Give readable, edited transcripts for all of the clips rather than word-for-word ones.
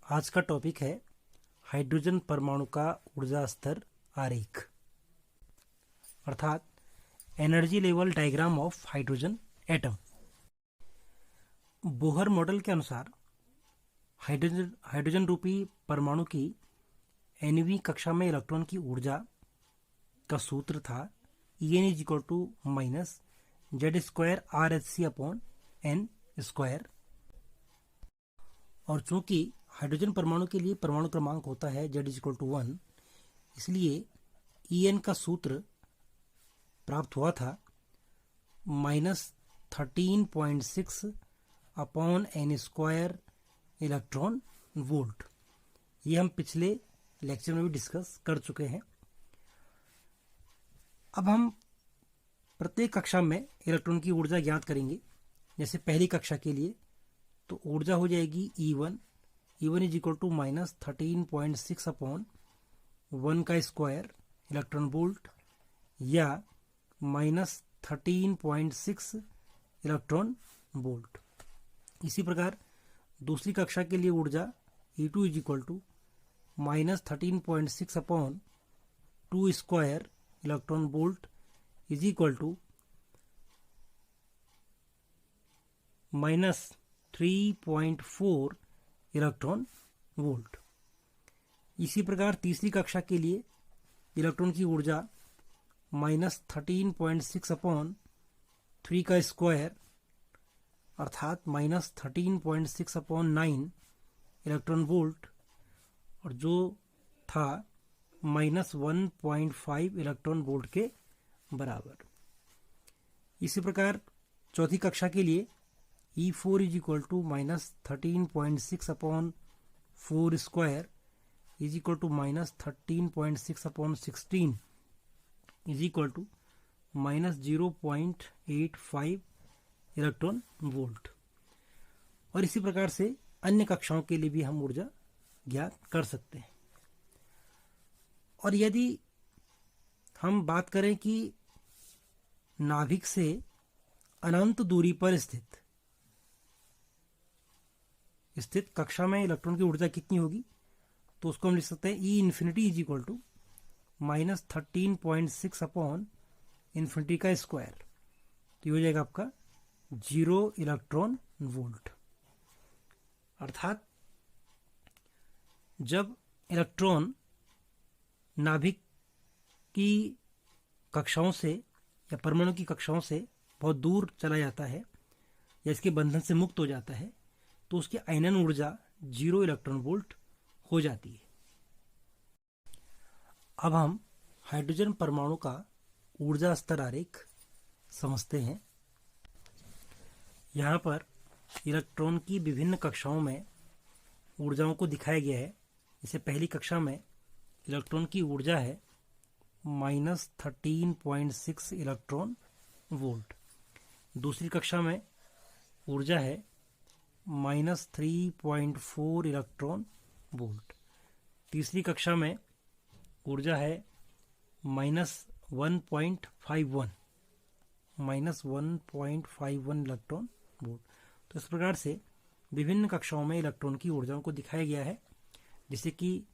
आज का टॉपिक है हाइड्रोजन परमाणु का ऊर्जा स्तर आरेख अर्थात energy level diagram of hydrogen atom. Bohr model के अनुसार हाइड्रोजन रूपी परमाणु की nवीं कक्षा में इलेक्ट्रॉन की ऊर्जा का सूत्र था En is equal to minus Z square R H C upon n square. और चूंकि हाइड्रोजन परमाणु के लिए परमाणु क्रमांक होता है Z इज इक्वल टू 1, इसलिए En का सूत्र प्राप्त हुआ था -13.6 upon n square electron volt. ये हम पिछले लेक्चर में भी डिस्कस कर चुके हैं। अब हम प्रत्येक कक्षा में इलेक्ट्रॉन की ऊर्जा ज्ञात करेंगे। जैसे पहली कक्षा के लिए तो ऊर्जा हो जाएगी E1 is equal to -13.6 upon 1 का स्क्वायर इलेक्ट्रॉन वोल्ट या -13.6 इलेक्ट्रॉन वोल्ट। इसी प्रकार दूसरी कक्षा के लिए ऊर्जा E2 is equal to -13.6 upon 2 square electron volt is equal to -3.4 electron volt. इसी प्रकार तीसरी कक्षा के लिए इलेक्ट्रॉन की ऊर्जा -13.6 अपॉन 3 का स्क्वायर अर्थात -13.6 अपॉन 9 इलेक्ट्रॉन वोल्ट और जो था -1.5 इलेक्ट्रॉन वोल्ट के बराबर। इसी प्रकार चौथी कक्षा के लिए E4 is equal to -13.6 upon 4 square is equal to -13.6 upon 16 is equal to -0.85 electron volt. और इसी प्रकार से अन्य कक्षाओं के लिए भी हम ऊर्जा ज्ञात कर सकते हैं। और यदि हम बात करें कि नाभिक से अनंत दूरी पर स्थित कक्षा में इलेक्ट्रॉन की ऊर्जा कितनी होगी, तो उसको हम लिख सकते हैं E infinity is equal to -13.6 upon infinity का स्क्वायर। तो ये हो जाएगा आपका 0 इलेक्ट्रॉन वोल्ट। अर्थात जब इलेक्ट्रॉन नाभिक की कक्षाओं से या परमाणु की कक्षाओं से बहुत दूर चला जाता है या इसके बंधन से मुक्त हो जाता है तो उसकी आयनन ऊर्जा 0 इलेक्ट्रॉन वोल्ट हो जाती है। अब हम हाइड्रोजन परमाणु का ऊर्जा स्तर आरेख समझते हैं। यहाँ पर इलेक्ट्रॉन की विभिन्न कक्षाओं में ऊर्जाओं को दिखाया गया है। जैसे पहली कक्षा में इलेक्ट्रॉन की ऊर्जा है -13.6 इलेक्ट्रॉन वोल्ट। दूसरी कक्षा में ऊर्जा है -3.4 इलेक्ट्रॉन वोल्ट। तीसरी कक्षा में ऊर्जा है -1.51 इलेक्ट्रॉन वोल्ट। तो इस प्रकार से विभिन्न कक्षाओं में इलेक्ट्रॉन की ऊर्जाओं को दिखाया गया है, जिसे कि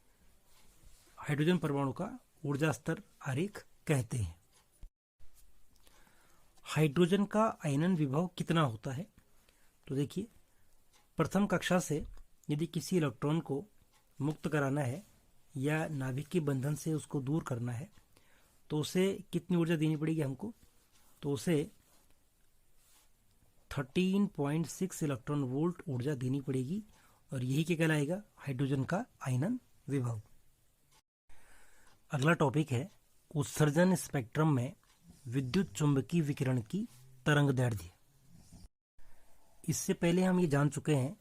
हाइड्रोजन परमाणु का ऊर्जा स्तर आरेख कहते हैं। हाइड्रोजन का आयनन विभव कितना होता है, तो देखिए प्रथम कक्षा से यदि किसी इलेक्ट्रॉन को मुक्त कराना है या नाभिक के बंधन से उसको दूर करना है तो उसे कितनी ऊर्जा देनी पड़ेगी हमको, तो उसे 13.6 इलेक्ट्रॉन वोल्ट ऊर्जा देनी पड़ेगी। और यही क्या कहलाएगा, हाइड्रोजन का आयनन विभव। अगला टॉपिक है उत्सर्जन स्पेक्ट्रम में विद्युत चुंबकीय विकिरण की तरंगदैर्ध्य। इससे पहले हम ये जान चुके हैं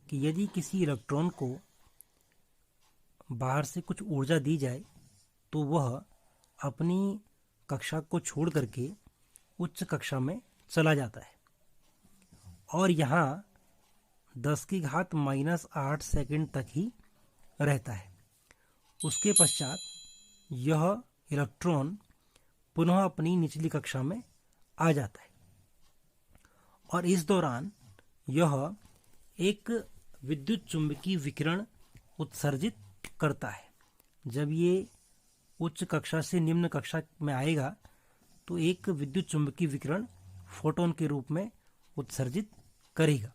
कि यदि किसी इलेक्ट्रॉन को बाहर से कुछ ऊर्जा दी जाए तो वह अपनी कक्षा को छोड़ करके उच्च कक्षा में चला जाता है और यहाँ 10⁻⁻8 सेकंड तक ही रहता है। उसके पश्चात यह इलेक्ट्रॉन पुनः अपनी निचली कक्षा में आ जाता है और इस दौरान यह एक विद्युत चुंबकीय विकिरण उत्सर्जित करता है। जब ये उच्च कक्षा से निम्न कक्षा में आएगा तो एक विद्युत चुंबकीय विकिरण फोटोन के रूप में उत्सर्जित करेगा,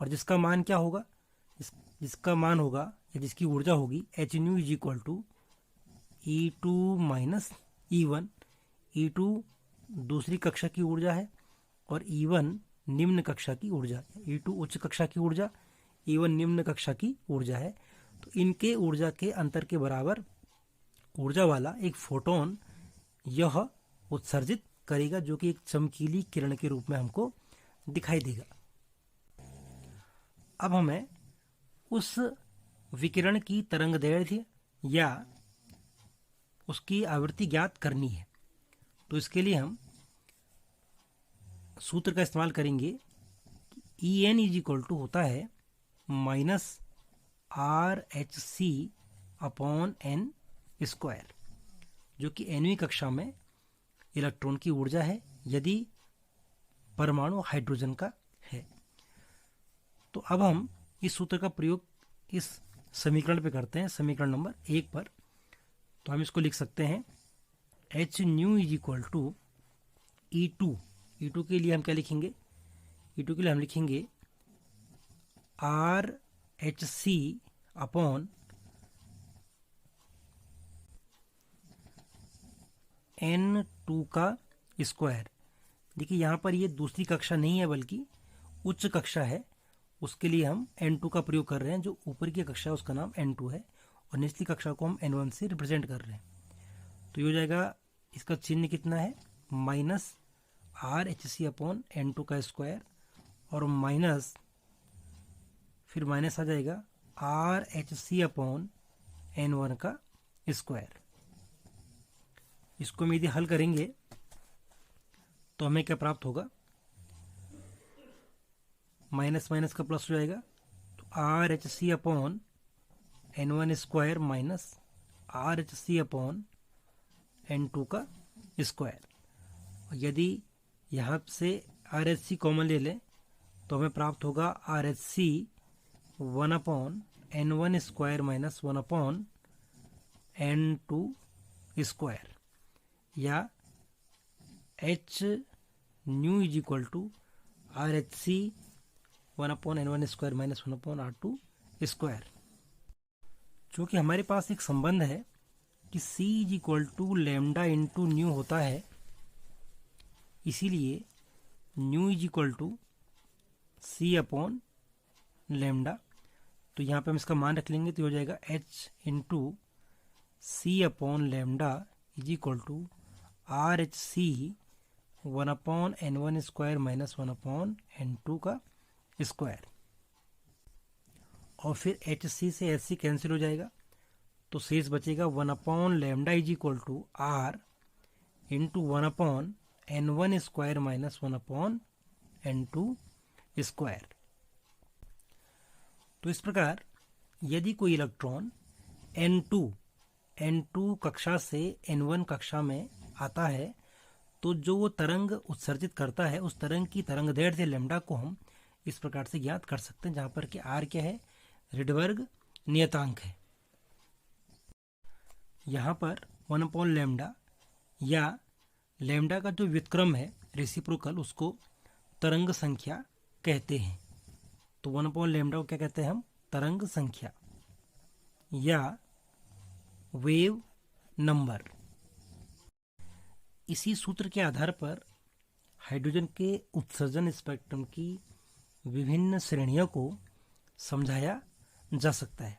और जिसका मान क्या होगा, जिसका मान होगा या जिसकी ऊर्जा होगी h nu is equal to E2 minus E1। E2 दूसरी कक्षा की ऊर्जा है और E1 निम्न कक्षा की ऊर्जा है। E2 उच्च कक्षा की ऊर्जा, E1 निम्न कक्षा की ऊर्जा है। तो इनके ऊर्जा के अंतर के बराबर ऊर्जा वाला एक फोटोन यह उत्सर्जित करेगा, जो कि एक चमकीली किरण के रूप में हमको दिखाई देगा। अब हमें उस विकिरण की तरंगदैर्घ्य या उसकी आवृत्ति ज्ञात करनी है। तो इसके लिए हम सूत्र का इस्तेमाल करेंगे। E n is equal to होता है minus RHc upon n square, जो कि nवीं कक्षा में इलेक्ट्रॉन की ऊर्जा है यदि परमाणु हाइड्रोजन का है। तो अब हम इस सूत्र का प्रयोग इस समीकरण पे करते हैं, समीकरण नंबर 1 पर। तो हम इसको लिख सकते हैं h nu is equal to E2। E2 के लिए हम क्या लिखेंगे, E2 के लिए हम लिखेंगे RHc अपॉन N2 का स्क्वायर। देखिए यहाँ पर ये दूसरी कक्षा नहीं है बल्कि उच्च कक्षा है, उसके लिए हम N2 का प्रयोग कर रहे हैं। जो ऊपर की कक्षा है उसका नाम N2 है और निचली कक्षा को हम N1 से रिप्रेजेंट कर रहे हैं। तो ये हो जाएगा, इसका चिन्ह कितना है, माइनस RHc अपॉन N2 का स्क्वायर और माइनस, फिर माइनस आ जाएगा RHc अपॉन N1 का स्क्वायर। इसको हम यदि हल करेंगे तो हमें क्या प्राप्त होगा, माइनस माइनस का प्लस हो जाएगा। तो RHc upon N1 square minus RHc upon N2 का स्क्वायर। यदि यहाँ से RHc कॉमन ले लें तो हमें प्राप्त होगा RHc 1 upon N1 square minus 1 upon N2 square, या H nu is equal to RHc 1 upon N1 square minus 1 upon R2 square. चूँकि हमारे पास एक संबंध है कि C is equal to lambda into nu होता है, इसीलिए nu is equal to C upon lambda. तो यहाँ पे हम इसका मान रख लेंगे तो हो जाएगा H into C upon lambda is equal to RHc 1 upon N1 square minus 1 upon N2 का स्क्वायर। और फिर HC से HC कैंसिल हो जाएगा तो शेष बचेगा 1 upon lambda is equal to R into 1 upon N1 square minus 1 upon N2 square. तो इस प्रकार यदि कोई इलेक्ट्रॉन N2 कक्षा से N1 कक्षा में आता है तो जो वो तरंग उत्सर्जित करता है उस तरंग की तरंगदैर्घ्य लैम्डा को हम इस प्रकार से ज्ञात कर सकते हैं, जहां पर कि R क्या है, रिडबर्ग नियतांक है। यहाँ पर 1 अपॉन लैम्डा या लैम्डा का जो व्युत्क्रम है रेसिप्रोकल, उसको तरंग संख्या कहते हैं। तो 1 अपॉन लैम्डा को क्या कहते हैं हम, तरंग संख्या या वेव नंबर। इसी सूत्र के आधार पर हाइड्रोजन के उत्सर्जन स्पेक्ट्रम की विभिन्न श्रेणियों को समझाया जा सकता है।